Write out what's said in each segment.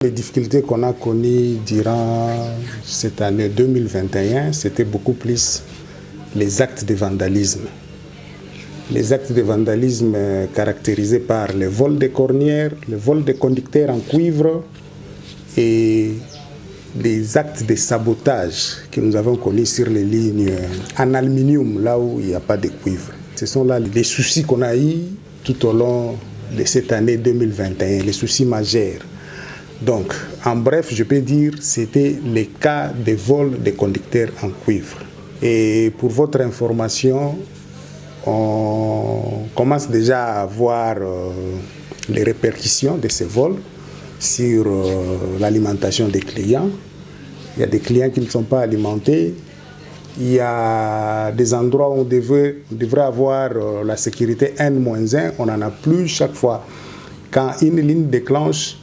Les difficultés qu'on a connues durant cette année 2021, c'était beaucoup plus les actes de vandalisme. Les actes de vandalisme caractérisés par le vol des cornières, le vol des conducteurs en cuivre et les actes de sabotage que nous avons connus sur les lignes en aluminium, là où il n'y a pas de cuivre. Ce sont là les soucis qu'on a eus tout au long de cette année 2021, les soucis majeurs. Donc, en bref, je peux dire que c'était le cas de vol des conducteurs en cuivre. Et pour votre information, on commence déjà à voir les répercussions de ces vols sur l'alimentation des clients. Il y a des clients qui ne sont pas alimentés. Il y a des endroits où on devrait avoir la sécurité N-1, on n'en a plus chaque fois. Quand une ligne déclenche,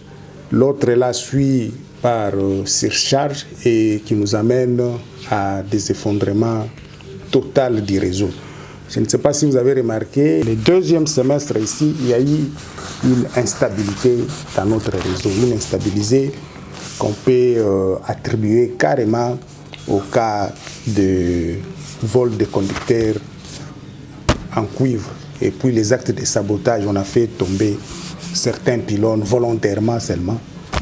l'autre la suit par surcharge et qui nous amène à des effondrements totaux du réseau. Je ne sais pas si vous avez remarqué, le deuxième semestre ici, il y a eu une instabilité dans notre réseau, une instabilité qu'on peut attribuer carrément au cas de vol de conducteurs en cuivre. Et puis les actes de sabotage, on a fait tomber certains pylônes volontairement seulement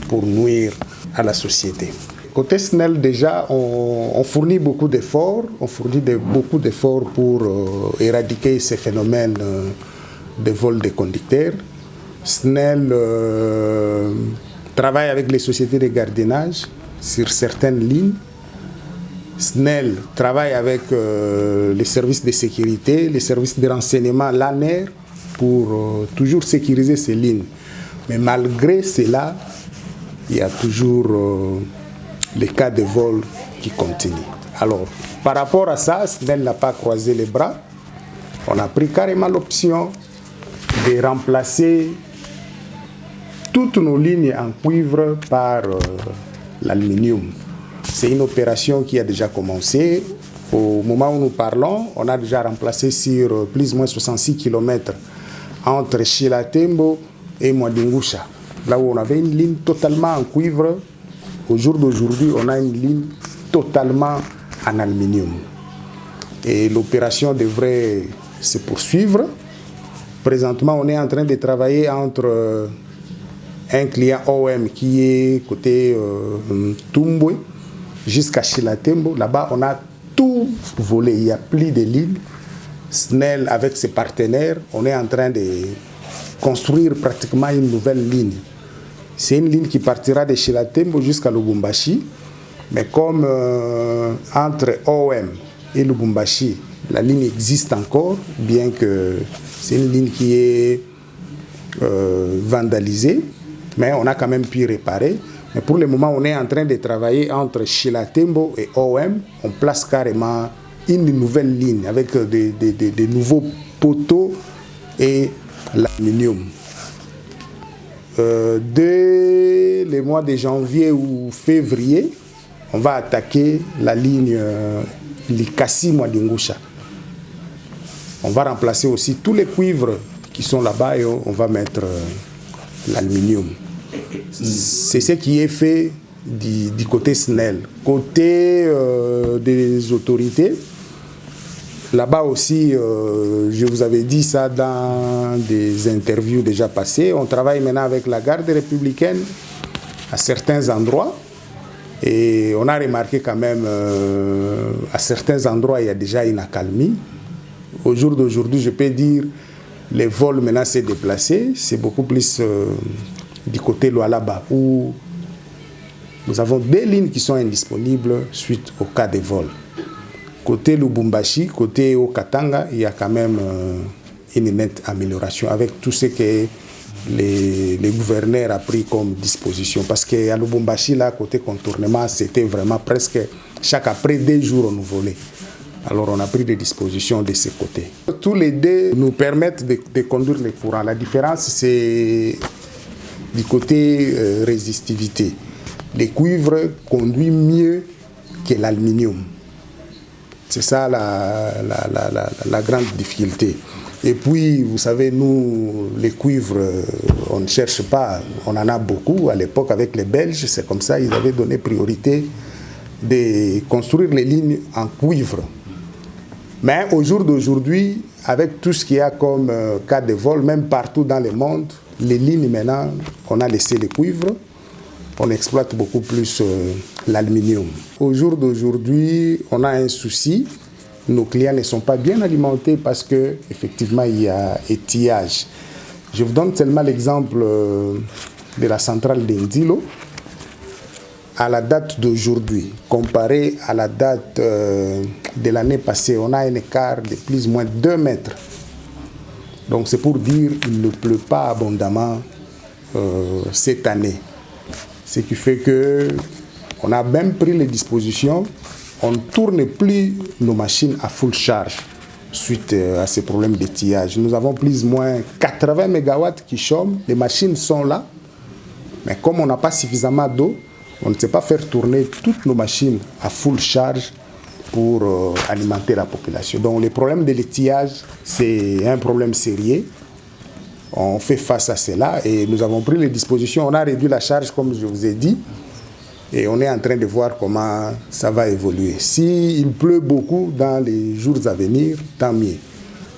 pour nuire à la société. Côté SNEL, déjà, on fournit beaucoup d'efforts. On fournit beaucoup d'efforts pour éradiquer ces phénomènes de vol de conducteurs. SNEL travaille avec les sociétés de gardiennage sur certaines lignes. SNEL travaille avec les services de sécurité, les services de renseignement, l'ANER, pour toujours sécuriser ces lignes. Mais malgré cela, il y a toujours les cas de vol qui continuent. Alors, par rapport à ça, SNEL n'a pas croisé les bras. On a pris carrément l'option de remplacer toutes nos lignes en cuivre par l'aluminium. C'est une opération qui a déjà commencé. Au moment où nous parlons, on a déjà remplacé sur plus ou moins 66 km entre Chilatembo et Mwadingusha. Là où on avait une ligne totalement en cuivre, au jour d'aujourd'hui, on a une ligne totalement en aluminium. Et l'opération devrait se poursuivre. Présentement, on est en train de travailler entre un client OM qui est côté Tumbwe jusqu'à Chilatembo. Là-bas, on a tout volé. Il n'y a plus de lignes. SNEL, avec ses partenaires, on est en train de construire pratiquement une nouvelle ligne. C'est une ligne qui partira de Chilatembo jusqu'à Lubumbashi. Mais comme entre OM et Lubumbashi, la ligne existe encore, bien que c'est une ligne qui est vandalisée, mais on a quand même pu réparer. Mais pour le moment, on est en train de travailler entre Chilatembo et OM. On place carrément une nouvelle ligne avec des nouveaux poteaux et l'aluminium. Dès le mois de janvier ou février, on va attaquer la ligne Likasi-Mwadingusha. On va remplacer aussi tous les cuivres qui sont là-bas et on va mettre l'aluminium. C'est ce qui est fait du côté SNEL. Côté des autorités, là-bas aussi, je vous avais dit ça dans des interviews déjà passées, on travaille maintenant avec la garde républicaine à certains endroits. Et on a remarqué quand même, à certains endroits, il y a déjà une accalmie. Au jour d'aujourd'hui, je peux dire, les vols maintenant s'est déplacé. C'est beaucoup plus du côté Lualaba, où nous avons des lignes qui sont indisponibles suite au cas de vol. Côté Lubumbashi, côté Okatanga, il y a quand même une nette amélioration avec tout ce que les gouverneurs ont pris comme disposition. Parce qu'à Lubumbashi, là, côté contournement, c'était vraiment presque chaque après 2 jours, on nous volait. Alors on a pris des dispositions de ce côté. Tous les deux nous permettent de conduire les courants. La différence, c'est du côté résistivité. Le cuivre conduit mieux que l'aluminium. C'est ça la grande difficulté. Et puis, vous savez, nous, les cuivres, on ne cherche pas, on en a beaucoup. À l'époque, avec les Belges, c'est comme ça, ils avaient donné priorité de construire les lignes en cuivre. Mais au jour d'aujourd'hui, avec tout ce qu'il y a comme cas de vol, même partout dans le monde, les lignes maintenant, on a laissé les cuivres, on exploite beaucoup plus l'aluminium. Au jour d'aujourd'hui, on a un souci. Nos clients ne sont pas bien alimentés parce qu'effectivement, il y a étiage. Je vous donne seulement l'exemple de la centrale d'Indilo. À la date d'aujourd'hui, comparé à la date de l'année passée, on a un écart de plus ou moins 2 mètres. Donc c'est pour dire qu'il ne pleut pas abondamment cette année. Ce qui fait qu'on a même pris les dispositions. On ne tourne plus nos machines à full charge suite à ces problèmes d'étiage. Nous avons plus ou moins 80 MW qui chôment. Les machines sont là. Mais comme on n'a pas suffisamment d'eau, on ne sait pas faire tourner toutes nos machines à full charge pour alimenter la population. Donc le problème de l'étiage, c'est un problème sérieux. On fait face à cela et nous avons pris les dispositions. On a réduit la charge, comme je vous ai dit. Et on est en train de voir comment ça va évoluer. S'il pleut beaucoup dans les jours à venir, tant mieux.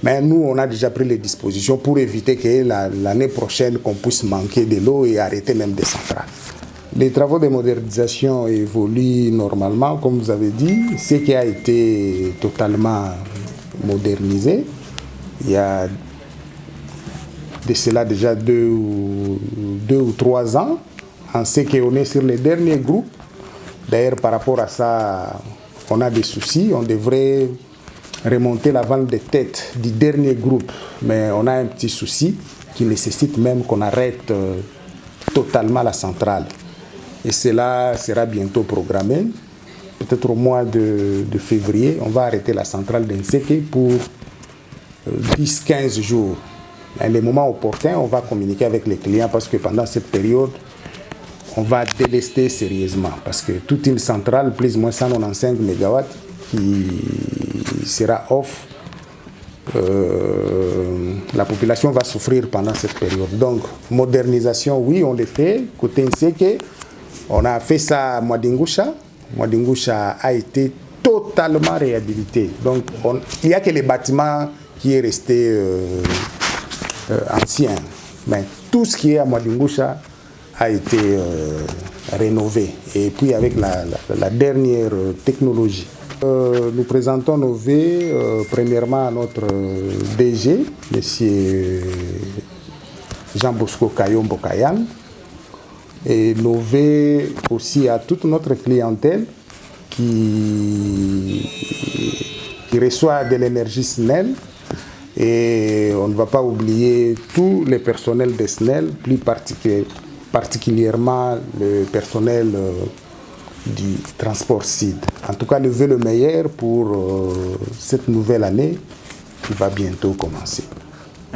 Mais nous, on a déjà pris les dispositions pour éviter que l'année prochaine, qu'on puisse manquer de l'eau et arrêter même des centrales. Les travaux de modernisation évoluent normalement, comme vous avez dit. Ce qui a été totalement modernisé, il y a de cela déjà 2 ou 3 ans. On sait qu'on est sur les derniers groupes. D'ailleurs, par rapport à ça, on a des soucis. On devrait remonter la vente des têtes du dernier groupe. Mais on a un petit souci qui nécessite même qu'on arrête totalement la centrale. Et cela sera bientôt programmé. Peut-être au mois de février, on va arrêter la centrale d'Nseke pour 10-15 jours. À les moments opportuns, on va communiquer avec les clients parce que pendant cette période, on va délester sérieusement parce que toute une centrale, plus ou moins 195 MW, qui sera off, la population va souffrir pendant cette période. Donc, modernisation, oui, on le fait. Côté Nseke, on a fait ça à Mwadingusha. Mwadingusha a été totalement réhabilité. Donc, il n'y a que les bâtiments qui est resté ancien. Mais tout ce qui est à Mwadingusha a été rénové. Et puis avec la dernière technologie. Nous présentons nos vœux premièrement à notre DG, M. Jean-Bosco Kayombo Kayan, et nos vœux aussi à toute notre clientèle qui reçoit de l'énergie SNEL. Et on ne va pas oublier tous les personnels de SNEL, plus particulièrement le personnel du transport SID. En tout cas, je veux le meilleur pour cette nouvelle année qui va bientôt commencer.